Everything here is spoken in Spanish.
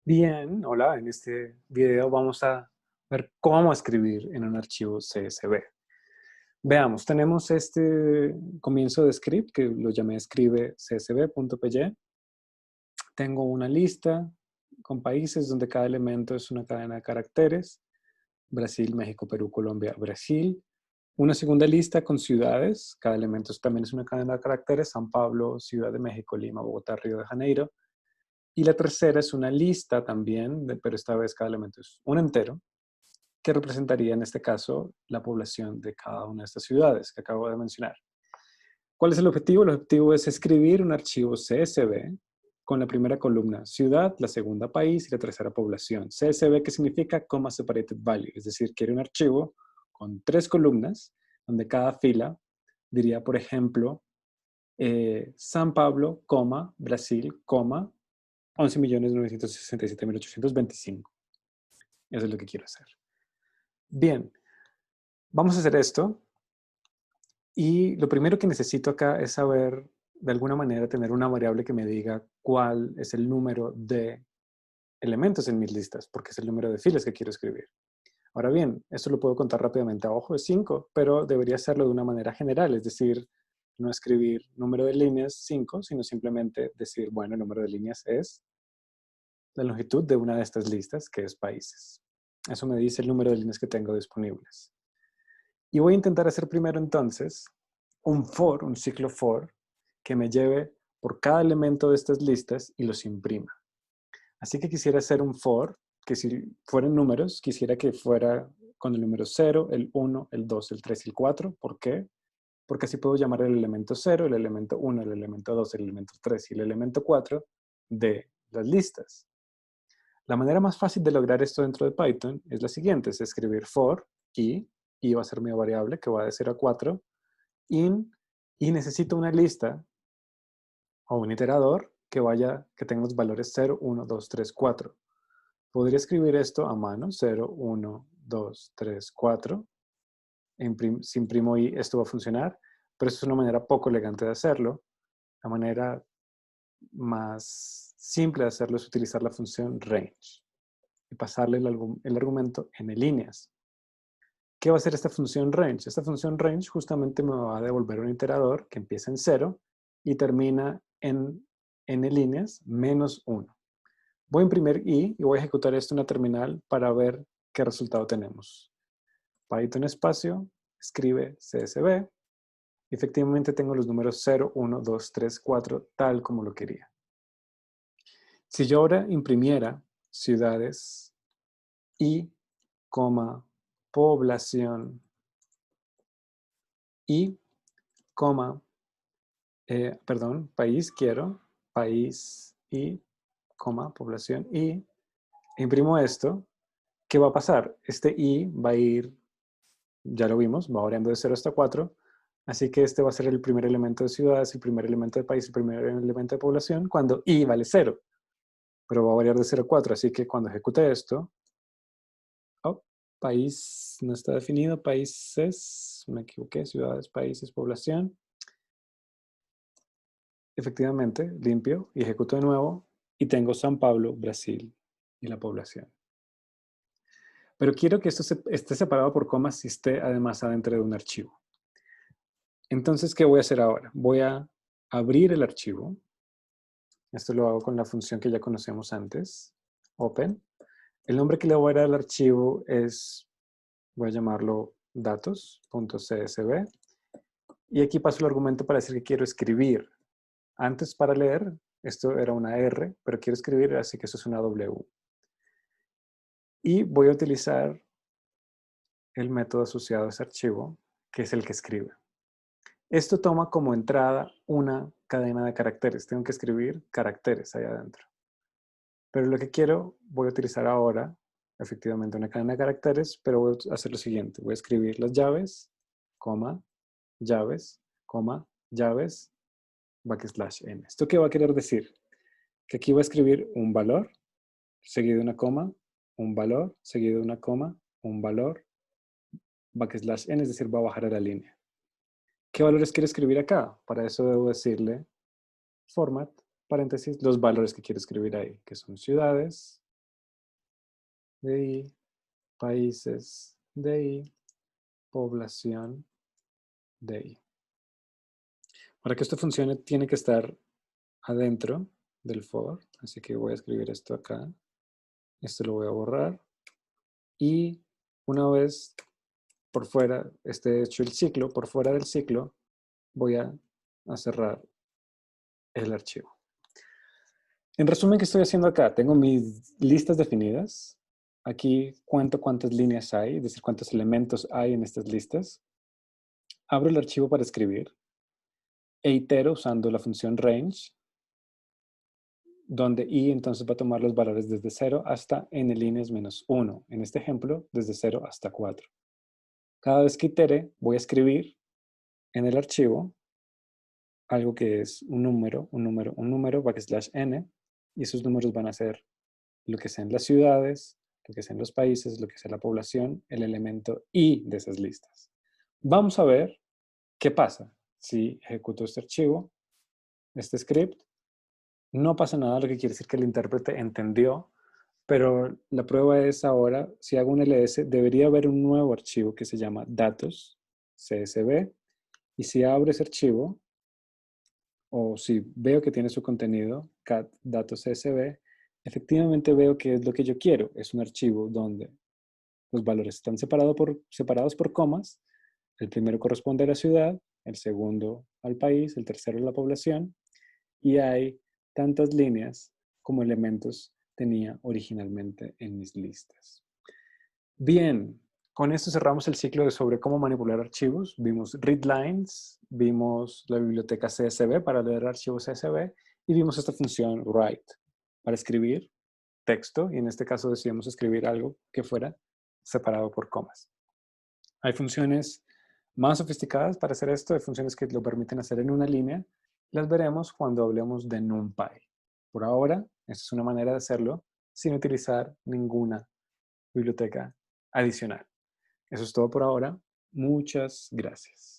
Bien, hola, en este video vamos a ver cómo escribir en un archivo CSV. Veamos, tenemos este comienzo de script que lo llamé escribe csv.py. Tengo una lista con países donde cada elemento es una cadena de caracteres. Brasil, México, Perú, Colombia, Brasil. Una segunda lista con ciudades. Cada elemento también es una cadena de caracteres. San Pablo, Ciudad de México, Lima, Bogotá, Río de Janeiro. Y la tercera es una lista también, pero esta vez cada elemento es un entero, que representaría en este caso la población de cada una de estas ciudades que acabo de mencionar. ¿Cuál es el objetivo? El objetivo es escribir un archivo CSV con la primera columna ciudad, la segunda país y la tercera población. CSV, que significa Comma Separated Value, es decir, quiere un archivo con 3 columnas donde cada fila diría, por ejemplo, San Pablo, coma, Brasil, coma, 11.967.825. Eso es lo que quiero hacer. Bien, vamos a hacer esto. Y lo primero que necesito acá es saber, de alguna manera, tener una variable que me diga cuál es el número de elementos en mis listas, porque es el número de filas que quiero escribir. Ahora bien, esto lo puedo contar rápidamente a ojo de 5, pero debería hacerlo de una manera general, es decir, no escribir número de líneas 5, sino simplemente decir, bueno, el número de líneas es la longitud de una de estas listas, que es países. Eso me dice el número de líneas que tengo disponibles. Y voy a intentar hacer primero entonces un for, un ciclo for, que me lleve por cada elemento de estas listas y los imprima. Así que quisiera hacer un for, que si fueran números, quisiera que fuera con el número 0, el 1, el 2, el 3 y el 4. ¿Por qué? Porque así puedo llamar el elemento 0, el elemento 1, el elemento 2, el elemento 3 y el elemento 4 de las listas. La manera más fácil de lograr esto dentro de Python es la siguiente, es escribir for y va a ser mi variable que va de 0 a 4, in, y necesito una lista o un iterador que tenga los valores 0, 1, 2, 3, 4. Podría escribir esto a mano, 0, 1, 2, 3, 4. Si imprimo i, esto va a funcionar, pero eso es una manera poco elegante de hacerlo. La manera más simple de hacerlo es utilizar la función range y pasarle el argumento n líneas. ¿Qué va a hacer esta función range? Esta función range justamente me va a devolver un iterador que empieza en 0 y termina en n líneas menos 1. Voy a imprimir i y voy a ejecutar esto en la terminal para ver qué resultado tenemos. Python espacio, escribe CSV. Efectivamente tengo los números 0, 1, 2, 3, 4, tal como lo quería. Si yo ahora imprimiera ciudades y, población y, país quiero, país y, población y, imprimo esto, ¿qué va a pasar? Este i va a ir, ya lo vimos, va variando de 0 hasta 4, así que este va a ser el primer elemento de ciudades, el primer elemento de país, el primer elemento de población, cuando i vale 0, pero va a variar de 0 a 4, así que cuando ejecute esto, oh, país no está definido, países, me equivoqué, ciudades, países, población. Efectivamente, limpio y ejecuto de nuevo y tengo San Pablo, Brasil y la población. Pero quiero que esto esté separado por comas si esté además adentro de un archivo. Entonces, ¿qué voy a hacer ahora? Voy a abrir el archivo. Esto lo hago con la función que ya conocemos antes, open. El nombre que le voy a dar al archivo es, voy a llamarlo datos.csv. Y aquí paso el argumento para decir que quiero escribir. Antes para leer, esto era una R, pero quiero escribir, así que eso es una W. Y voy a utilizar el método asociado a ese archivo, que es el que escribe. Esto toma como entrada una cadena de caracteres. Tengo que escribir caracteres ahí adentro. Pero lo que quiero, voy a utilizar ahora, efectivamente, una cadena de caracteres, pero voy a hacer lo siguiente. Voy a escribir las llaves, coma, llaves, coma, llaves, \n. ¿Esto qué va a querer decir? Que aquí voy a escribir un valor, seguido de una coma, un valor, seguido de una coma, un valor, \n, es decir, va a bajar a la línea. ¿Qué valores quiero escribir acá? Para eso debo decirle format, paréntesis, los valores que quiero escribir ahí, que son ciudades, de I, países de I, población de I. Para que esto funcione, tiene que estar adentro del for, así que voy a escribir esto acá. Esto lo voy a borrar. Y una vez por fuera esté hecho el ciclo, por fuera del ciclo, voy a cerrar el archivo. En resumen, ¿qué estoy haciendo acá? Tengo mis listas definidas. Aquí cuento cuántas líneas hay, es decir, cuántos elementos hay en estas listas. Abro el archivo para escribir e itero usando la función range, donde i entonces va a tomar los valores desde 0 hasta n líneas menos 1. En este ejemplo, desde 0 hasta 4. Cada vez que itere, voy a escribir en el archivo algo que es un número, backslash n, y esos números van a ser lo que sean las ciudades, lo que sean los países, lo que sea la población, el elemento i de esas listas. Vamos a ver qué pasa si ejecuto este archivo, este script. No pasa nada, lo que quiere decir que el intérprete entendió, pero la prueba es ahora, si hago un ls, debería haber un nuevo archivo que se llama datos, csv, y si abro ese archivo, o si veo que tiene su contenido, cat datos csv, efectivamente veo que es lo que yo quiero. Es un archivo donde los valores están separados por comas. El primero corresponde a la ciudad, el segundo al país, el tercero a la población, y hay tantas líneas como elementos tenía originalmente en mis listas. Bien, con esto cerramos el ciclo de sobre cómo manipular archivos. Vimos readlines, vimos la biblioteca CSV para leer archivos CSV y vimos esta función write para escribir texto, y en este caso decidimos escribir algo que fuera separado por comas. Hay funciones más sofisticadas para hacer esto, hay funciones que lo permiten hacer en una línea. Las veremos cuando hablemos de NumPy. Por ahora, esta es una manera de hacerlo sin utilizar ninguna biblioteca adicional. Eso es todo por ahora. Muchas gracias.